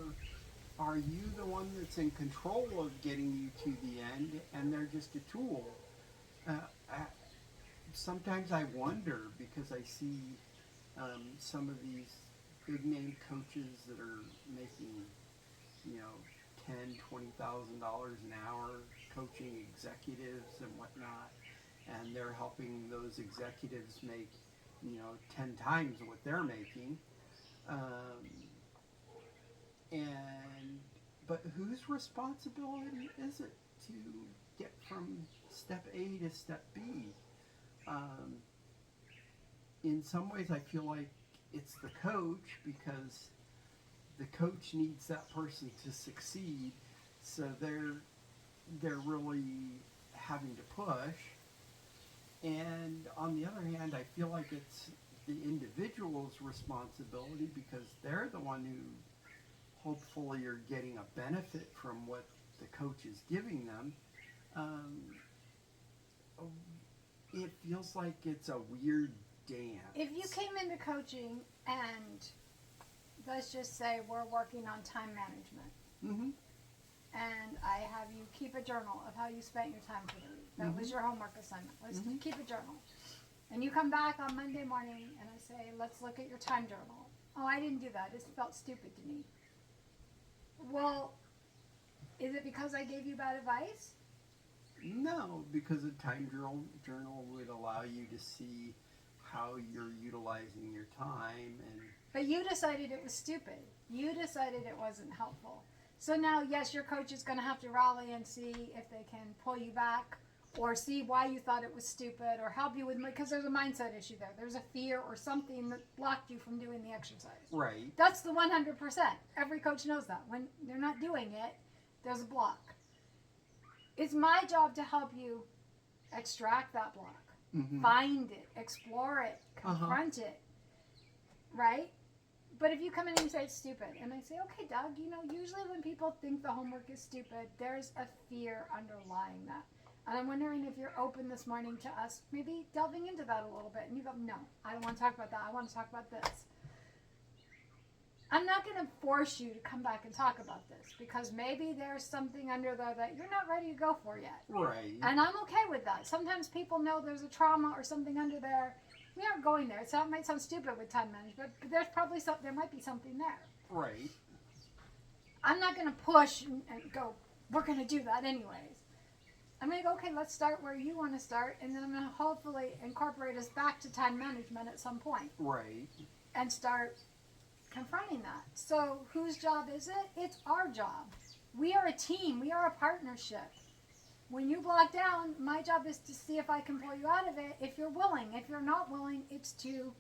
are you the one that's in control of getting you to the end and they're just a tool? Uh, I, Sometimes I wonder because I see some of these big name coaches that are making, you know, $10,000-$20,000 an hour coaching executives and whatnot, and they're helping those executives make, you know, 10 times what they're making. Um, and but whose responsibility is it to get from step A to step B? Um, in some ways, I feel like it's the coach because the coach needs that person to succeed, so they're really having to push. And on the other hand, I feel like it's the individual's responsibility because they're the one who hopefully are getting a benefit from what the coach is giving them. Um, it feels like it's a weird dance. If you came into coaching and let's just say we're working on time management, Mm-hmm. and I have you keep a journal of how you spent your time for the week. That was your homework assignment. Let's keep a journal. And you come back on Monday morning and I say, let's look at your time journal. Oh, I didn't do that. It felt stupid to me. Well, is it because I gave you bad advice? No, because a time journal would allow you to see how you're utilizing your time and. But you decided it was stupid. You decided it wasn't helpful. So now, yes, your coach is going to have to rally and see if they can pull you back or see why you thought it was stupid or help you with, because there's a mindset issue there. There's a fear or something that blocked you from doing the exercise. Right. That's the 100%. Every coach knows that. When they're not doing it, there's a block. It's my job to help you extract that block, find it, explore it, confront it, right? But if you come in and you say it's stupid, and I say, okay, Doug, you know, usually when people think the homework is stupid, there's a fear underlying that. And I'm wondering if you're open this morning to us maybe delving into that a little bit. And you go, no, I don't want to talk about that. I want to talk about this. I'm not going to force you to come back and talk about this because maybe there's something under there that you're not ready to go for yet. Right. And I'm okay with that. Sometimes people know there's a trauma or something under there. We aren't going there. It might sound stupid with time management, but there's probably there might be something there. Right. I'm not going to push and go, we're going to do that anyways. I'm going to go, okay, let's start where you want to start, and then I'm going to hopefully incorporate us back to time management at some point. Right. And start confronting that. So whose job is it? It's our job. We are a team. We are a partnership. When you block down, my job is to see if I can pull you out of it if you're willing. If you're not willing, it's to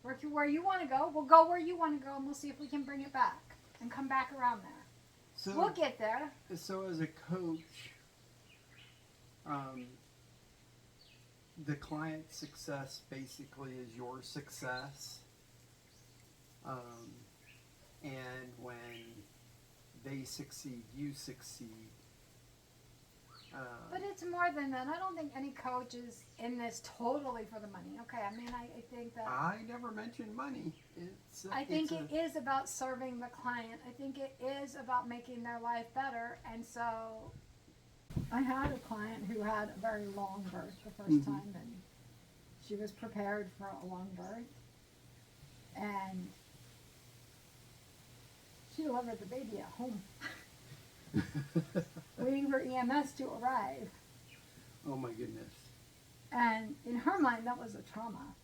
work you where you want to go. We'll go where you want to go, and we'll see if we can bring it back and come back around there. So we'll get there. So as a coach, the client's success basically is your success. And when they succeed, you succeed. But it's more than that. I don't think any coach is in this totally for the money. Okay, I mean, I think that... I never mentioned money. I think it is about serving the client. I think it is about making their life better. And so I had a client who had a very long birth the first time, and she was prepared for a long birth. And she delivered the baby at home. Waiting for EMS to arrive. Oh my goodness. And in her mind, that was a trauma.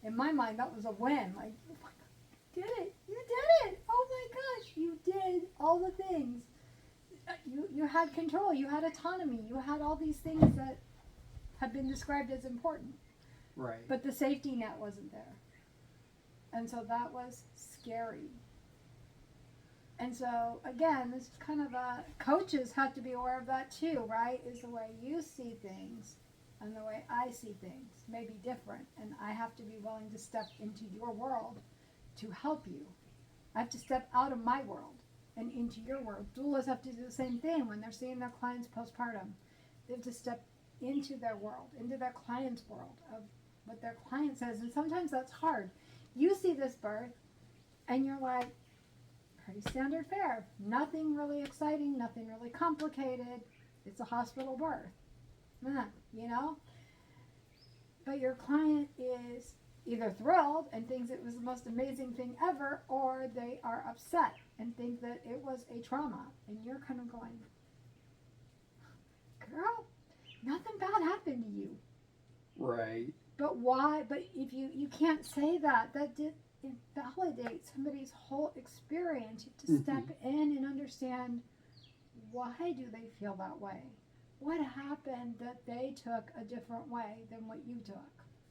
In my mind, that was a win. Like, oh my God, you did it. You did it. Oh my gosh, you did all the things. You had control. You had autonomy. You had all these things that have been described as important. Right. But the safety net wasn't there. And so that was scary. And so, again, this is kind of coaches have to be aware of that too, right? Is the way you see things and the way I see things may be different. And I have to be willing to step into your world to help you. I have to step out of my world and into your world. Doulas have to do the same thing when they're seeing their clients postpartum. They have to step into their world, into their client's world of what their client says. And sometimes that's hard. You see this birth and you're like, pretty standard fare. Nothing really exciting, nothing really complicated. It's a hospital birth. You know? But your client is either thrilled and thinks it was the most amazing thing ever, or they are upset and think that it was a trauma. And you're kind of going, girl, nothing bad happened to you. Right. But why? But if you can't say that. That did invalidate somebody's whole experience. You have to step in and understand, why do they feel that way? What happened that they took a different way than what you took?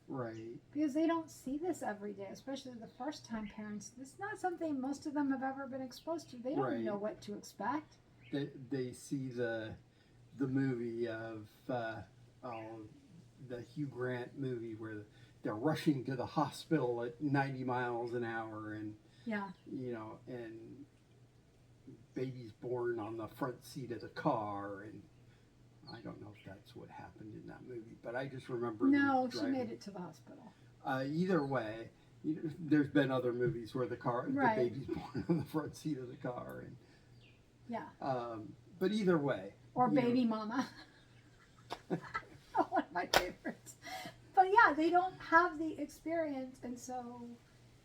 Right. Because they don't see this every day, especially the first time parents. This is not something most of them have ever been exposed to. They don't know what to expect. They see the movie of the Hugh Grant movie where they're rushing to the hospital at 90 miles an hour, and and baby's born on the front seat of the car, and I don't know if that's what happened in that movie, but I just remember. No, she made it to the hospital. Either way, there's been other movies where the baby's born on the front seat of the car, and but either way. Or Baby Mama. One of my favorites. But yeah, they don't have the experience, and so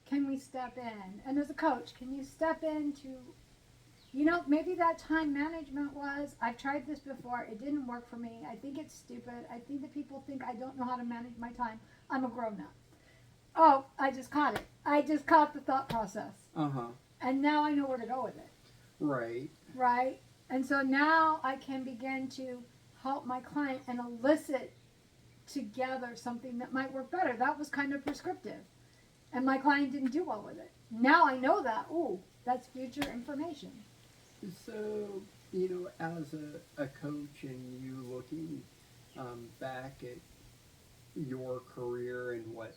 can we step in? And as a coach, can you step into, maybe that time management was, I've tried this before, it didn't work for me, I think it's stupid, I think that people think I don't know how to manage my time, I'm a grown-up. Oh, I just caught it. I just caught the thought process. And now I know where to go with it. Right. Right? And so now I can begin to help my client and elicit together something that might work better. That was kind of prescriptive. And my client didn't do well with it. Now I know that. Ooh, that's future information. So, as a coach and you looking back at your career and what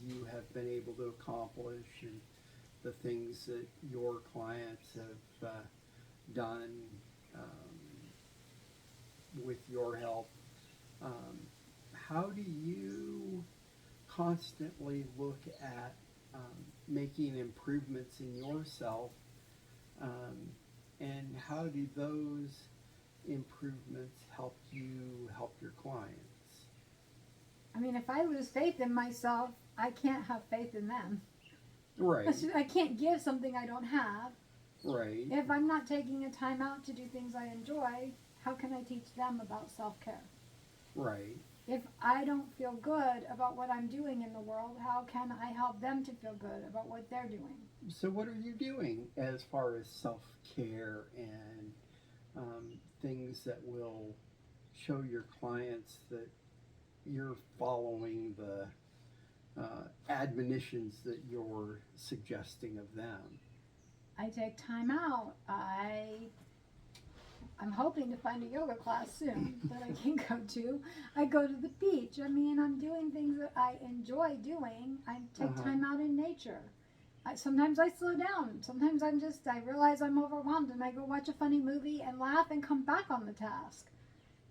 you have been able to accomplish and the things that your clients have done with your help, how do you constantly look at making improvements in yourself, and how do those improvements help you help your clients? I mean, if I lose faith in myself, I can't have faith in them. Right. I can't give something I don't have. Right. If I'm not taking a time out to do things I enjoy, how can I teach them about self-care? Right. If I don't feel good about what I'm doing in the world, how can I help them to feel good about what they're doing? So what are you doing as far as self-care and things that will show your clients that you're following the admonitions that you're suggesting of them? I take time out. I'm hoping to find a yoga class soon that I can go to. I go to the beach. I mean, I'm doing things that I enjoy doing. I take time out in nature. Sometimes I slow down. Sometimes I realize I'm overwhelmed and I go watch a funny movie and laugh and come back on the task.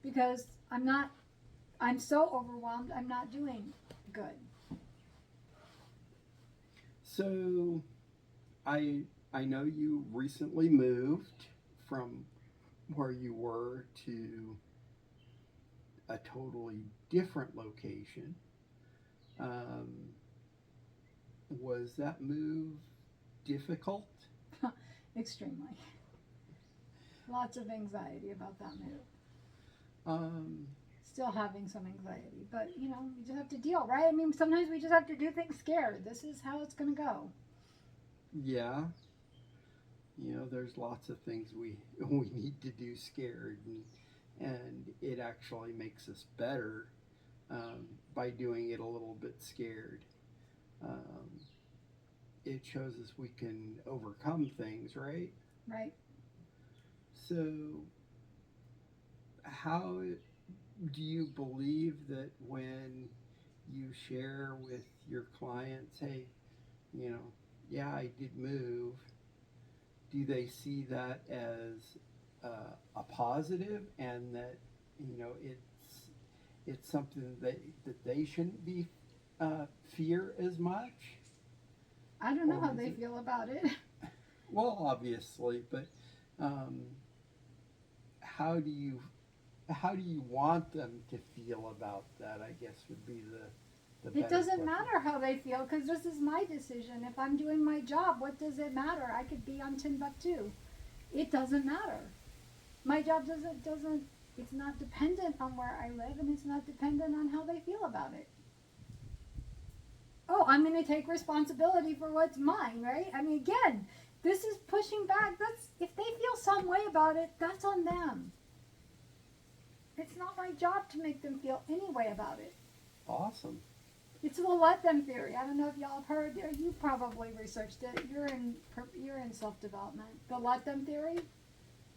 Because I'm so overwhelmed, I'm not doing good. So, I know you recently moved from where you were to a totally different location. Was that move difficult? Extremely. Lots of anxiety about that move. still having some anxiety, but you just have to deal, right? I mean, sometimes we just have to do things scared. This is how it's going to go. Yeah. There's lots of things we need to do scared, and it actually makes us better by doing it a little bit scared. Um, it shows us we can overcome things, right? Right. So, how do you believe that when you share with your clients, hey, you know, yeah, I did move, do they see that as a positive, and that it's something that they shouldn't be fear as much? I don't know Or how is they it, feel about it. well, obviously, but um, how do you want them to feel about that? I guess would be the It better doesn't question. matter how they feel because this is my decision. If I'm doing my job, what does it matter? I could be on Timbuktu. It doesn't matter. My job doesn't. It's not dependent on where I live, and it's not dependent on how they feel about it. Oh, I'm going to take responsibility for what's mine, right? I mean, again, this is pushing back. That's if they feel some way about it, that's on them. It's not my job to make them feel any way about it. Awesome. It's the let them theory. I don't know if y'all have heard. You probably researched it. You're in self development. The let them theory.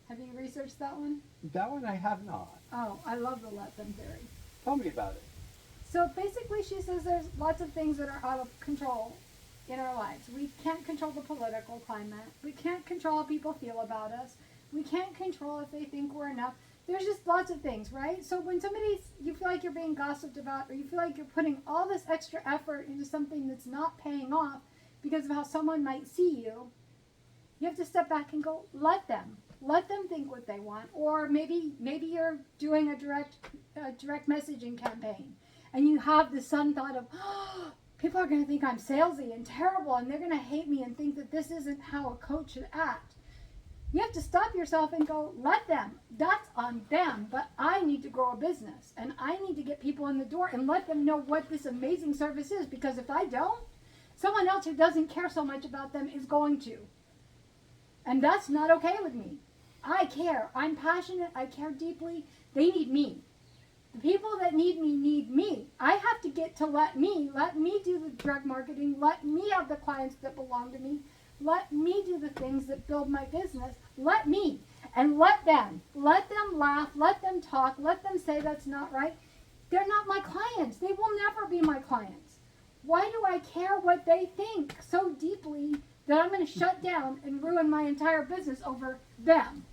Have you researched that one? That one I have not. Oh, I love the let them theory. Tell me about it. So basically, she says there's lots of things that are out of control in our lives. We can't control the political climate. We can't control how people feel about us. We can't control if they think we're enough. There's just lots of things, right? So when you feel like you're being gossiped about, or you feel like you're putting all this extra effort into something that's not paying off because of how someone might see you, you have to step back and go, let them think what they want. Or maybe you're doing a direct messaging campaign, and you have the sudden thought of, oh, people are going to think I'm salesy and terrible, and they're going to hate me and think that this isn't how a coach should act. You have to stop yourself and go, let them. That's on them. But I need to grow a business, and I need to get people in the door and let them know what this amazing service is. Because if I don't, someone else who doesn't care so much about them is going to. And that's not okay with me. I care. I'm passionate. I care deeply. They need me. The people that need me. I have to get to let me do the direct marketing. Let me have the clients that belong to me. Let me do the things that build my business. Let me. And let them laugh. Let them talk. Let them say that's not right. They're not my clients. They will never be my clients. Why do I care what they think so deeply that I'm going to shut down and ruin my entire business over them?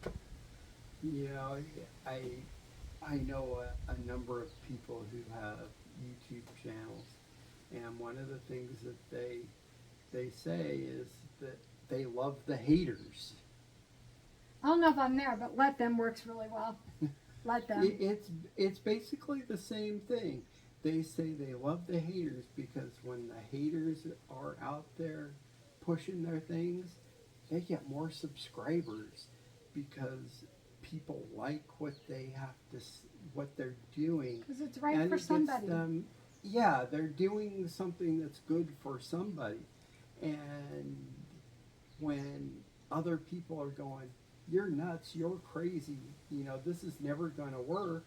I know a number of people who have YouTube channels, and one of the things that they say is that they love the haters. I don't know if I'm there, but let them works really well. Let them. It's basically the same thing. They say they love the haters because when the haters are out there pushing their things, they get more subscribers because people like what what they're doing. Because it's right And for it gets somebody. them, yeah, they're doing something that's good for somebody. And when other people are going, you're nuts, you're crazy, this is never going to work,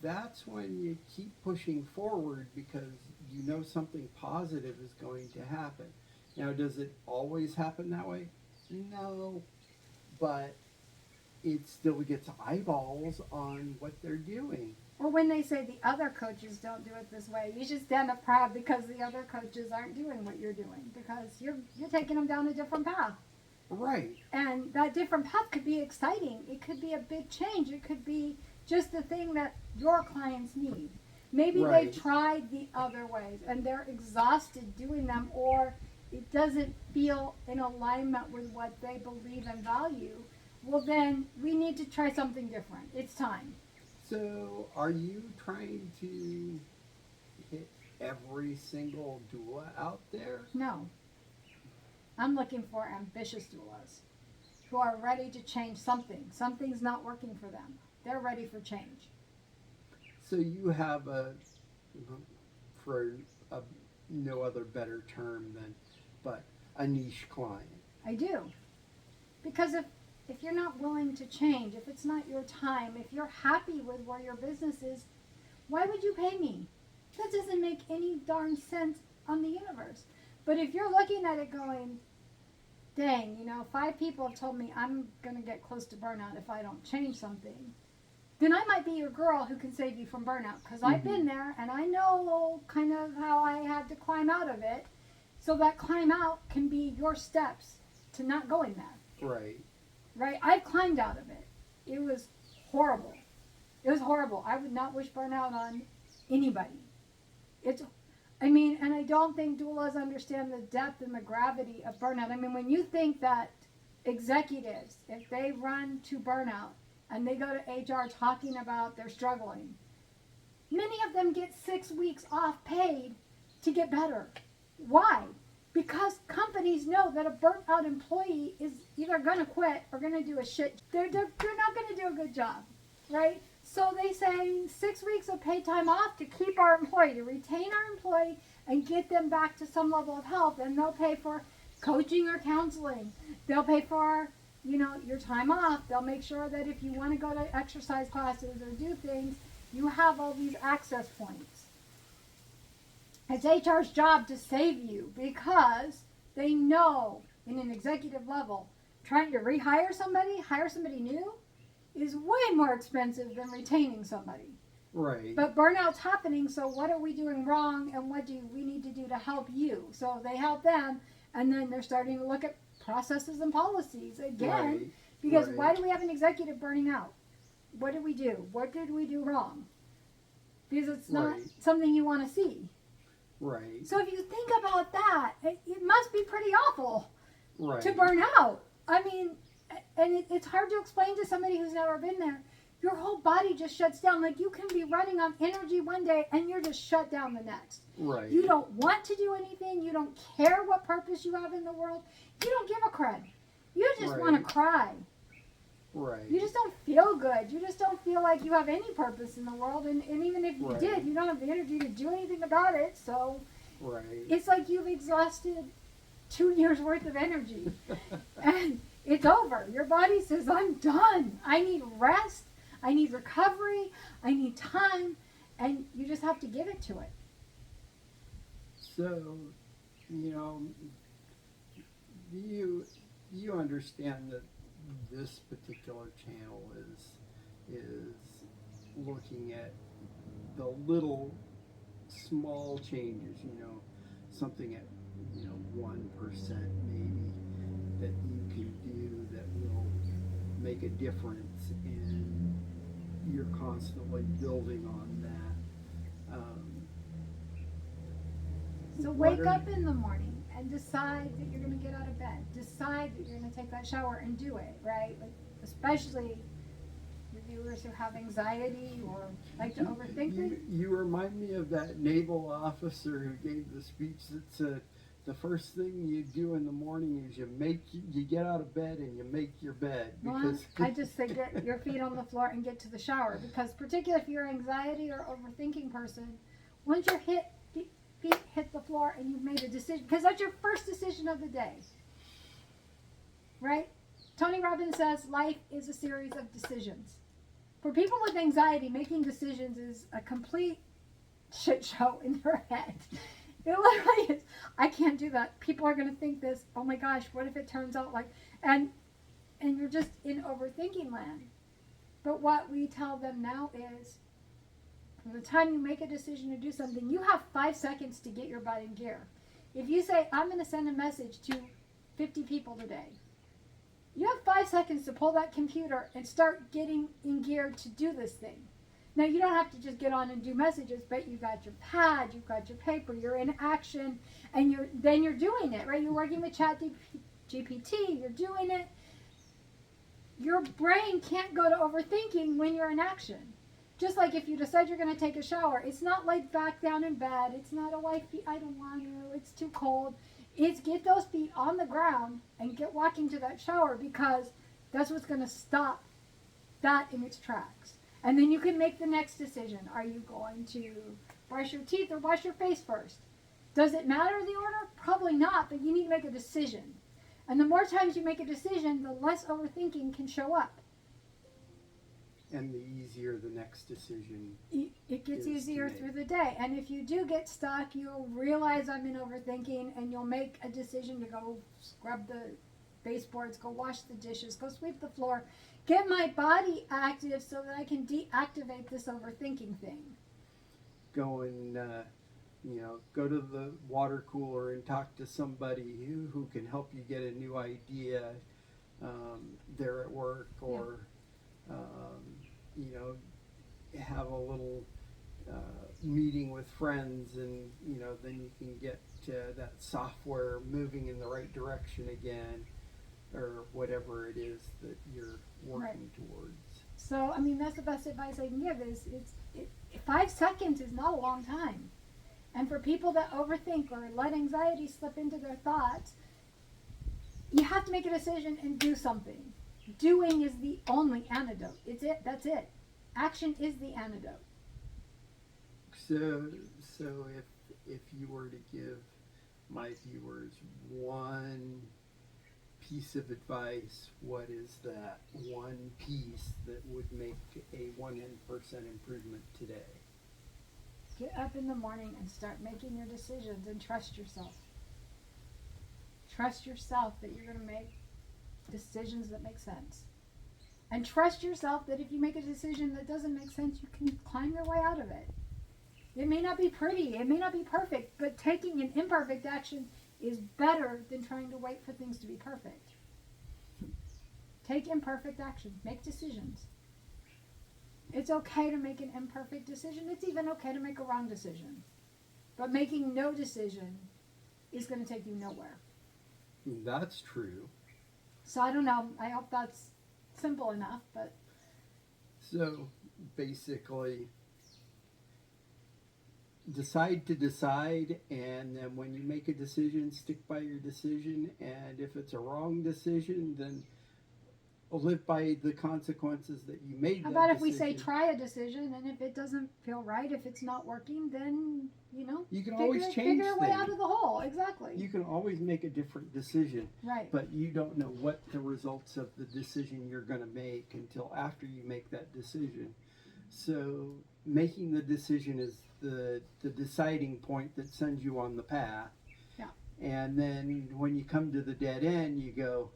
that's when you keep pushing forward because something positive is going to happen. Now, does it always happen that way? No, but it still gets eyeballs on what they're doing. Or when they say the other coaches don't do it this way, you should stand up proud because the other coaches aren't doing what you're doing because you're taking them down a different path. Right. And that different path could be exciting. It could be a big change. It could be just the thing that your clients need. Maybe Right. they've tried the other ways and they're exhausted doing them, or it doesn't feel in alignment with what they believe and value. Well, then we need to try something different. It's time. So, are you trying to hit every single doula out there? No. I'm looking for ambitious doulas who are ready to change something. Something's not working for them. They're ready for change. So you have for a, no other better term than, but a niche client. I do. Because if you're not willing to change, if it's not your time, if you're happy with where your business is, why would you pay me? That doesn't make any darn sense on the universe. But if you're looking at it going, dang, 5 people have told me I'm going to get close to burnout if I don't change something, then I might be your girl who can save you from burnout, because I've been there and I know kind of how I had to climb out of it. So that climb out can be your steps to not going there. Right. Right? I've climbed out of it. It was horrible. It was horrible. I would not wish burnout on anybody. And I don't think doulas understand the depth and the gravity of burnout. I mean, when you think that executives, if they run to burnout and they go to HR talking about they're struggling, many of them get 6 weeks off paid to get better. Why? Because companies know that a burnt out employee is either going to quit or going to do a shit. They're not going to do a good job, right? So they say 6 weeks of paid time off to keep our employee, to retain our employee and get them back to some level of health. And they'll pay for coaching or counseling. They'll pay for, your time off. They'll make sure that if you want to go to exercise classes or do things, you have all these access points. It's HR's job to save you, because they know in an executive level, trying to rehire somebody, hire somebody new, is way more expensive than retaining somebody. Right. But burnout's happening, so what are we doing wrong and what do we need to do to help you? So they help them, and then they're starting to look at processes and policies again. Right. Because Right. why do we have an executive burning out? What did we do? What did we do wrong? Because it's not Right. something you want to see. Right. So if you think about that, it must be pretty awful Right. to burn out. I mean, and it's hard to explain to somebody who's never been there. Your whole body just shuts down. Like, you can be running on energy one day and you're just shut down the next. Right. You don't want to do anything. You don't care what purpose you have in the world. You don't give a crud. You just Right. want to cry. Right. You just don't feel good. You just don't feel like you have any purpose in the world. And even if you Right. did, you don't have the energy to do anything about it. So Right. it's like you've exhausted 2 years worth of energy. And it's over. Your body says, I'm done. I need rest. I need recovery. I need time. And you just have to give it to it. So, you understand that this particular channel is looking at the little small changes, something at 1% maybe that you can do that will make a difference, and you're constantly building on that. So wake up in the morning and decide that you're going to get out of bed. Decide that you're going to take that shower and do it, right? Like, especially your viewers who have anxiety or like to overthink things. You remind me of that naval officer who gave the speech that said, the first thing you do in the morning is you get out of bed and you make your bed. Well, I just say get your feet on the floor and get to the shower, because particularly if you're an anxiety or overthinking person, once your feet hit the floor and you've made a decision, because that's your first decision of the day, right? Tony Robbins says life is a series of decisions. For people with anxiety, making decisions is a complete shit show in their head. It literally is. I can't do that. People are going to think this. Oh my gosh, what if it turns out like... And you're just in overthinking land. But what we tell them now is, from the time you make a decision to do something, you have 5 seconds to get your butt in gear. If you say, I'm going to send a message to 50 people today, you have 5 seconds to pull that computer and start getting in gear to do this thing. Now, you don't have to just get on and do messages, but you got your pad, you've got your paper, you're in action, and you're doing it, right? You're working with ChatGPT, you're doing it. Your brain can't go to overthinking when you're in action. Just like if you decide you're going to take a shower, it's not like back down in bed. It's not a white feet, I don't want to, it's too cold. It's get those feet on the ground and get walking to that shower, because that's what's going to stop that in its tracks. And then you can make the next decision. Are you going to brush your teeth or wash your face first? Does it matter the order? Probably not, but you need to make a decision. And the more times you make a decision, the less overthinking can show up. And the easier the next decision. It gets is easier to make. through the day. And if you do get stuck, you'll realize I'm in overthinking, and you'll make a decision to go scrub the baseboards, go wash the dishes, go sweep the floor, get my body active so that I can deactivate this overthinking thing. Go and go to the water cooler and talk to somebody who can help you get a new idea there at work, or have a little meeting with friends, and then you can get that software moving in the right direction again, or whatever it is that you're working towards. So, I mean, that's the best advice I can give. 5 seconds is not a long time. And for people that overthink or let anxiety slip into their thoughts, you have to make a decision and do something. Doing is the only antidote. It's it. That's it. Action is the antidote. So if you were to give my viewers one piece of advice, what is that one piece that would make a 1% improvement today? Get up in the morning and start making your decisions, and trust yourself. Trust yourself that you're going to make decisions that make sense. And trust yourself that if you make a decision that doesn't make sense, you can climb your way out of it. It may not be pretty, it may not be perfect, but taking an imperfect action is better than trying to wait for things to be perfect. Take imperfect action. Make decisions. It's okay to make an imperfect decision. It's even okay to make a wrong decision. But making no decision is going to take you nowhere. That's true. So I don't know. I hope that's simple enough. But so basically, decide to decide, and then when you make a decision, stick by your decision. And if it's a wrong decision, then live by the consequences that you made. How about if we say try a decision, and if it doesn't feel right, if it's not working, then you can always change figure a way out of the hole. Exactly. You can always make a different decision. Right. But you don't know what the results of the decision you're going to make until after you make that decision. So making the decision is the deciding point that sends you on the path. Yeah. And then when you come to the dead end, you go,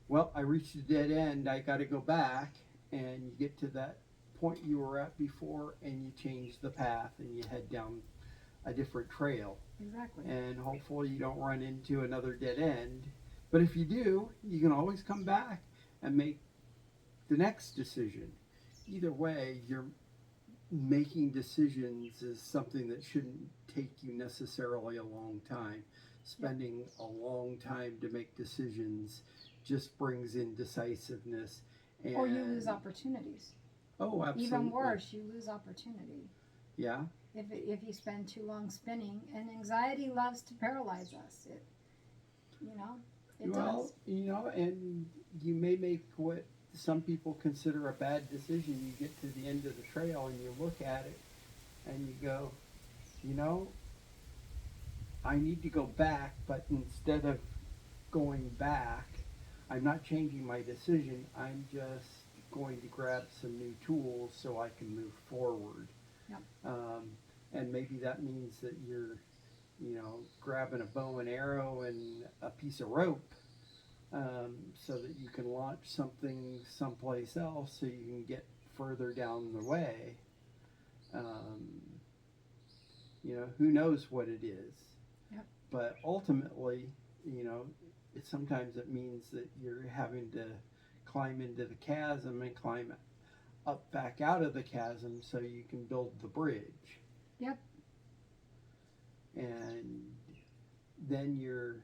well, I reached the dead end, I got to go back, and you get to that point you were at before, and you change the path, and you head down a different trail. Exactly. And hopefully you don't run into another dead end. But if you do, you can always come back and make the next decision. Either way, you're making decisions is something that shouldn't take you necessarily a long time. Spending a long time to make decisions just brings indecisiveness. Or you lose opportunities. Oh, absolutely. Even worse, you lose opportunity. Yeah. If you spend too long spinning, and anxiety loves to paralyze us. It does. And you may make what some people consider a bad decision. You get to the end of the trail and you look at it and you go, I need to go back, but instead of going back, I'm not changing my decision. I'm just going to grab some new tools so I can move forward. Yep. And maybe that means that you're, grabbing a bow and arrow and a piece of rope so that you can launch something someplace else so you can get further down the way. Who knows what it is. Yep. But ultimately, sometimes it means that you're having to climb into the chasm and climb up back out of the chasm so you can build the bridge. Yep. And then you're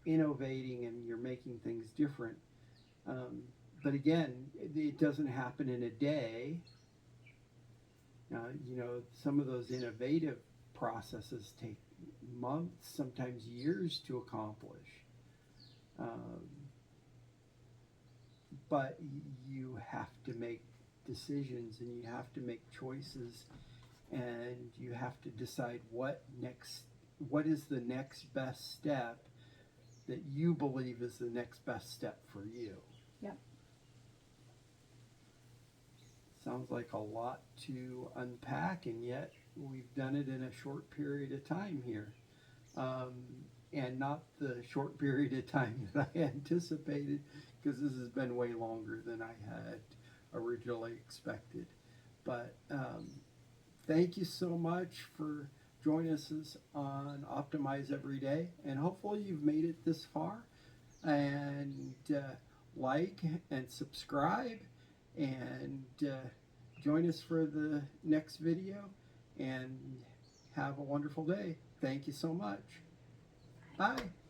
innovating and you're making things different. But again, it doesn't happen in a day. Some of those innovative processes take months, sometimes years to accomplish. But you have to make decisions, and you have to make choices, and you have to decide what is the next best step that you believe is the next best step for you. Yep. Sounds like a lot to unpack, and yet we've done it in a short period of time here. And not the short period of time that I anticipated, because this has been way longer than I had originally expected. But thank you so much for joining us on Optimize Every Day, and hopefully you've made it this far. And like and subscribe, and join us for the next video, and have a wonderful day. Thank you so much. Bye.